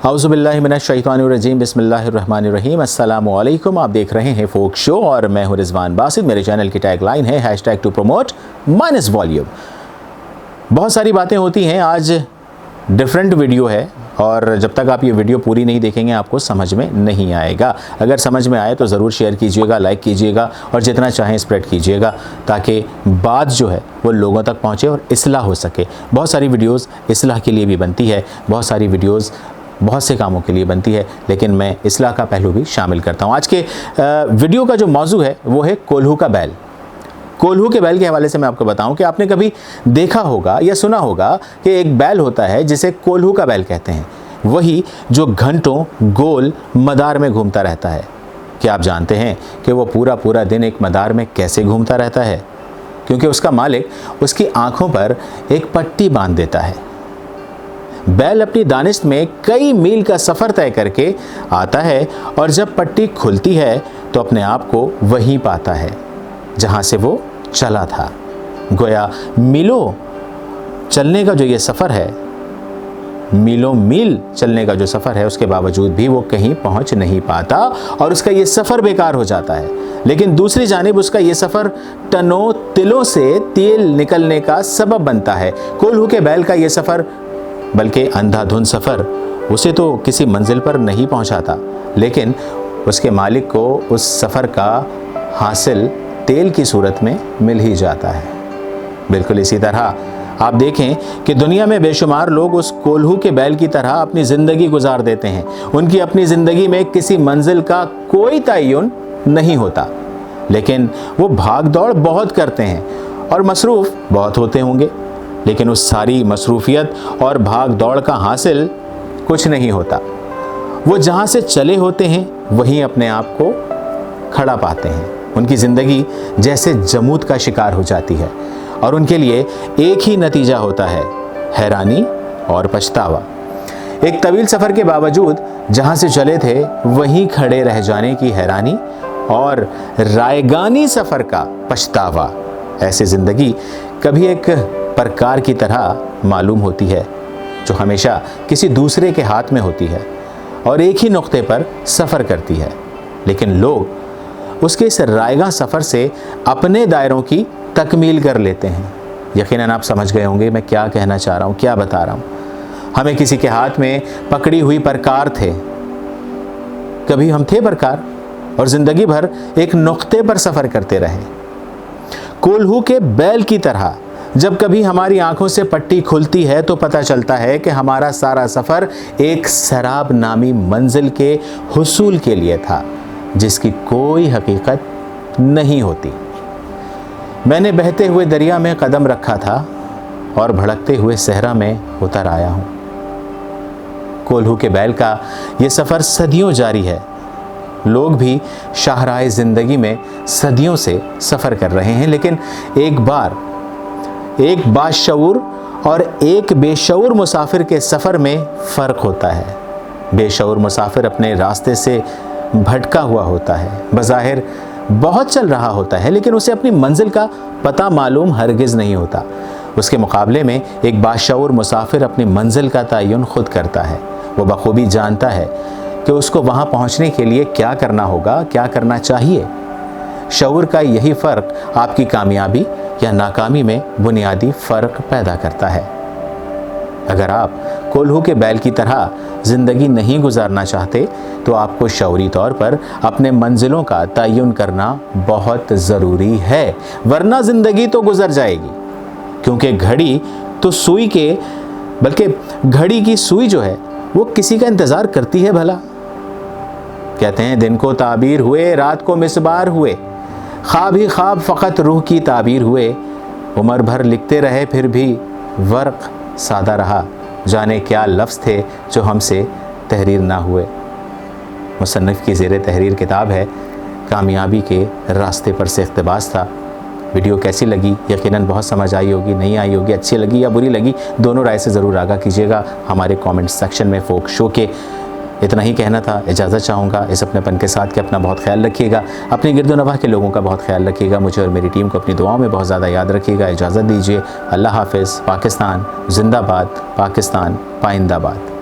औज़ुबिल्लाहि मिनश्शैतानिर्रजीम बिस्मिल्लाहिर्रहमानिर्रहीम। अस्सलामु अलैकुम। आप देख रहे हैं फोक शो और मैं हूं रिजवान बासित। मेरे चैनल की टैग लाइन है hashtag to promote minus volume. बहुत सारी बातें होती हैं, आज डिफरेंट वीडियो है और जब तक आप ये वीडियो पूरी नहीं देखेंगे आपको समझ में नहीं आएगा। अगर समझ में आए तो ज़रूर शेयर कीजिएगा, लाइक कीजिएगा और जितना चाहें स्प्रेड कीजिएगा ताकि बात जो है वो लोगों तक पहुँचे और इस्लाह हो सके। बहुत सारी वीडियोज़ इस्लाह के लिए भी बनती है, बहुत सारी वीडियोज़ बहुत से कामों के लिए बनती है, लेकिन मैं इस्लाह का पहलू भी शामिल करता हूँ। आज के वीडियो का जो मौजू है वो है कोल्हू का बैल। कोल्हू के बैल के हवाले से मैं आपको बताऊं कि आपने कभी देखा होगा या सुना होगा कि एक बैल होता है जिसे कोल्हू का बैल कहते हैं, वही जो घंटों गोल मदार में घूमता रहता है। क्या आप जानते हैं कि वो पूरा पूरा दिन एक मदार में कैसे घूमता रहता है? क्योंकि उसका मालिक उसकी आंखों पर एक पट्टी बांध देता है। बैल अपनी दानिश में कई मील का सफ़र तय करके आता है और जब पट्टी खुलती है तो अपने आप को वहीं पाता है जहाँ से वो चला था। गोया मीलों चलने का जो ये सफ़र है, मीलों मील चलने का जो सफ़र है, उसके बावजूद भी वो कहीं पहुँच नहीं पाता और उसका ये सफ़र बेकार हो जाता है। लेकिन दूसरी जानिब उसका ये सफ़र टनों तिलों से तेल निकलने का सबब बनता है। कोल्हू के बैल का ये सफ़र बल्कि अंधाधुंध सफ़र उसे तो किसी मंजिल पर नहीं पहुंचाता, लेकिन उसके मालिक को उस सफ़र का हासिल तेल की सूरत में मिल ही जाता है। बिल्कुल इसी तरह आप देखें कि दुनिया में बेशुमार लोग उस कोल्हू के बैल की तरह अपनी ज़िंदगी गुजार देते हैं। उनकी अपनी ज़िंदगी में किसी मंजिल का कोई तयन नहीं होता, लेकिन वो भाग दौड़ बहुत करते हैं और मसरूफ़ बहुत होते होंगे, लेकिन उस सारी मसरूफियत और भाग दौड़ का हासिल कुछ नहीं होता। वो जहाँ से चले होते हैं वहीं अपने आप को खड़ा पाते हैं। उनकी ज़िंदगी जैसे जमूद का शिकार हो जाती है और उनके लिए एक ही नतीजा होता है, हैरानी और पछतावा। एक तवील सफ़र के बावजूद जहाँ से चले थे वहीं खड़े रह जाने की हैरानी और रायगानी सफ़र का पछतावा। ऐसी ज़िंदगी कभी एक प्रकार की तरह मालूम होती है जो हमेशा किसी दूसरे के हाथ में होती है और एक ही नुक्ते पर सफ़र करती है, लेकिन लोग उसके इस रायगा सफ़र से अपने दायरों की तकमील कर लेते हैं। यकीनन आप समझ गए होंगे मैं क्या कहना चाह रहा हूँ, क्या बता रहा हूँ। हमें किसी के हाथ में पकड़ी हुई प्रकार थे, कभी हम थे प्रकार और ज़िंदगी भर एक नुक्ते पर सफ़र करते रहे। कोल्हू के बैल की तरह जब कभी हमारी आंखों से पट्टी खुलती है तो पता चलता है कि हमारा सारा सफ़र एक सराब नामी मंजिल के हुसूल के लिए था जिसकी कोई हकीकत नहीं होती। मैंने बहते हुए दरिया में कदम रखा था और भड़कते हुए सहरा में उतर आया हूँ। कोल्हू के बैल का ये सफ़र सदियों जारी है। लोग भी शाहराए ज़िंदगी में सदियों से सफ़र कर रहे हैं, लेकिन एक बाशऊर और एक बेशऊर मुसाफिर के सफ़र में फ़र्क होता है। बेशऊर मुसाफिर अपने रास्ते से भटका हुआ होता है, बज़ाहिर बहुत चल रहा होता है, लेकिन उसे अपनी मंजिल का पता मालूम हरगिज़ नहीं होता। उसके मुकाबले में एक बाशऊर मुसाफिर अपनी मंजिल का तयन खुद करता है। वो बखूबी जानता है कि उसको वहाँ पहुँचने के लिए क्या करना होगा, क्या करना चाहिए। शऊर का यही फ़र्क आपकी कामयाबी या नाकामी में बुनियादी फ़र्क पैदा करता है। अगर आप कोल्हू के बैल की तरह ज़िंदगी नहीं गुजारना चाहते तो आपको शऊरी तौर पर अपने मंजिलों का तयन करना बहुत ज़रूरी है, वरना ज़िंदगी तो गुजर जाएगी। क्योंकि घड़ी तो सुई के बल्कि घड़ी की सुई जो है वो किसी का इंतज़ार करती है भला। कहते हैं दिन को ताबीर हुए, रात को मिसबार हुए, ख्वाब ही ख्वाब फ़कत रूह की ताबीर हुए। उम्र भर लिखते रहे फिर भी वर्क सादा रहा, जाने क्या लफ्ज़ थे जो हमसे तहरीर ना हुए। मुसन्निफ़ की ज़ेरे तहरीर किताब है कामयाबी के रास्ते पर से इक़्तिबास था। वीडियो कैसी लगी? यकीनन बहुत समझ आई होगी, नहीं आई होगी, अच्छी लगी या बुरी लगी, दोनों राय से ज़रूर आगाह कीजिएगा हमारे कमेंट सेक्शन में। फोक शो के इतना ही कहना था, इजाज़त चाहूँगा इस अपनेपन के साथ कि अपना बहुत ख्याल रखिएगा, अपने गिरदोनवाह के लोगों का बहुत ख्याल रखिएगा, मुझे और मेरी टीम को अपनी दुआओं में बहुत ज़्यादा याद रखिएगा। इजाज़त दीजिए, अल्लाह हाफ़िज़। पाकिस्तान जिंदाबाद, पाकिस्तान पाइंदाबाद।